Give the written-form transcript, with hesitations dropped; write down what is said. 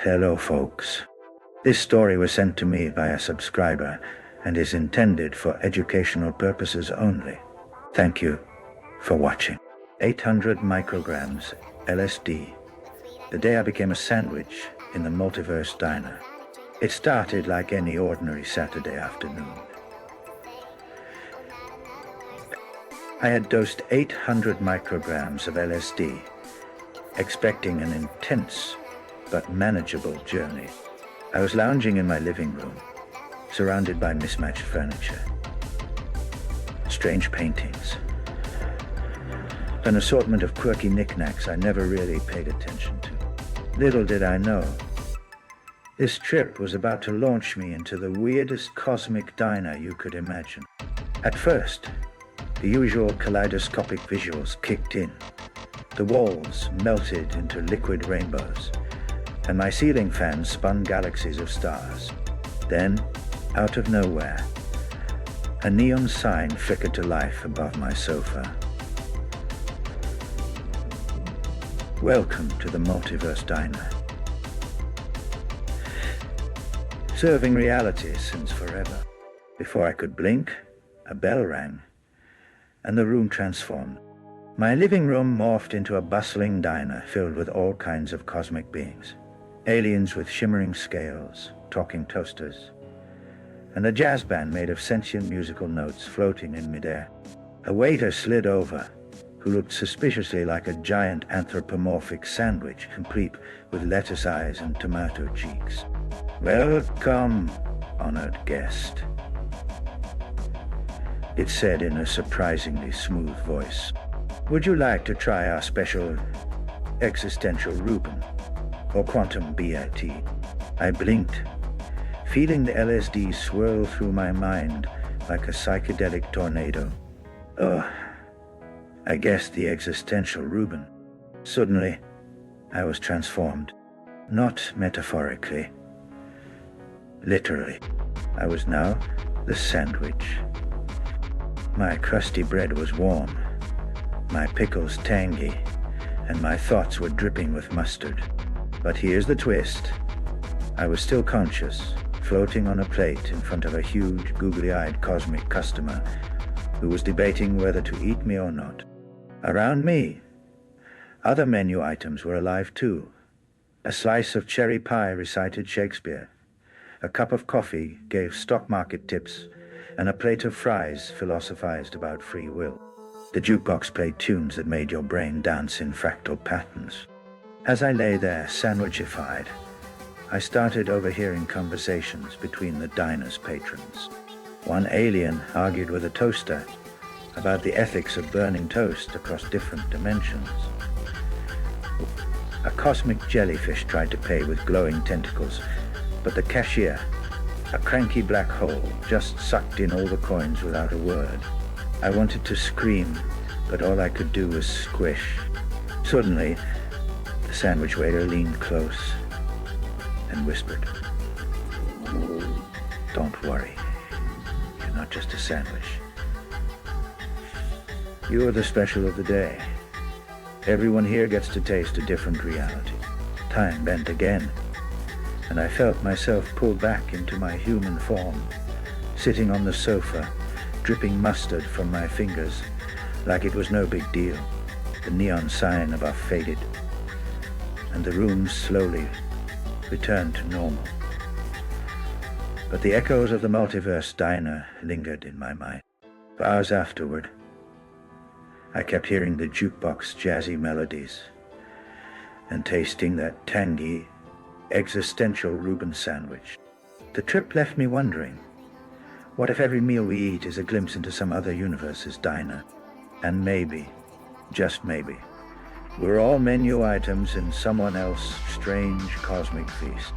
Hello, folks. This story was sent to me by a subscriber and is intended for educational purposes only. Thank you for watching. 800 micrograms LSD. The day I became a sandwich in the Multiverse diner. It started like any ordinary Saturday afternoon. I had dosed 800 micrograms of LSD, expecting an intense but manageable journey. I was lounging in my living room, surrounded by mismatched furniture, strange paintings, an assortment of quirky knickknacks I never really paid attention to. Little did I know, this trip was about to launch me into the weirdest cosmic diner you could imagine. At first, the usual kaleidoscopic visuals kicked in. The walls melted into liquid rainbows, and my ceiling fan spun galaxies of stars. Then, out of nowhere, a neon sign flickered to life above my sofa. Welcome to the Multiverse Diner. Serving reality since forever. Before I could blink, a bell rang, and the room transformed. My living room morphed into a bustling diner filled with all kinds of cosmic beings. Aliens with shimmering scales, talking toasters, and a jazz band made of sentient musical notes floating in midair. A waiter slid over, who looked suspiciously like a giant anthropomorphic sandwich, complete with lettuce eyes and tomato cheeks. "Welcome, honored guest," it said in a surprisingly smooth voice. "Would you like to try our special existential Reuben or quantum BIT? I blinked, feeling the LSD swirl through my mind like a psychedelic tornado. Oh, I guess the existential Reuben. Suddenly, I was transformed. Not metaphorically. Literally. I was now the sandwich. My crusty bread was warm, my pickles tangy, and my thoughts were dripping with mustard. But here's the twist. I was still conscious, floating on a plate in front of a huge, googly-eyed cosmic customer who was debating whether to eat me or not. Around me, other menu items were alive too. A slice of cherry pie recited Shakespeare. A cup of coffee gave stock market tips, and a plate of fries philosophized about free will. The jukebox played tunes that made your brain dance in fractal patterns. As I lay there, sandwichified, I started overhearing conversations between the diner's patrons. One alien argued with a toaster about the ethics of burning toast across different dimensions. A cosmic jellyfish tried to pay with glowing tentacles, but the cashier, a cranky black hole, just sucked in all the coins without a word. I wanted to scream, but all I could do was squish. Suddenly, the sandwich waiter leaned close and whispered, "Don't worry, you're not just a sandwich. You're the special of the day. Everyone here gets to taste a different reality." Time bent again, and I felt myself pulled back into my human form, sitting on the sofa, dripping mustard from my fingers like it was no big deal. The neon sign above faded, and the room slowly returned to normal. But the echoes of the Multiverse diner lingered in my mind. For hours afterward, I kept hearing the jukebox jazzy melodies and tasting that tangy, existential Reuben sandwich. The trip left me wondering, what if every meal we eat is a glimpse into some other universe's diner? And maybe, just maybe, we're all menu items in someone else's strange cosmic feast.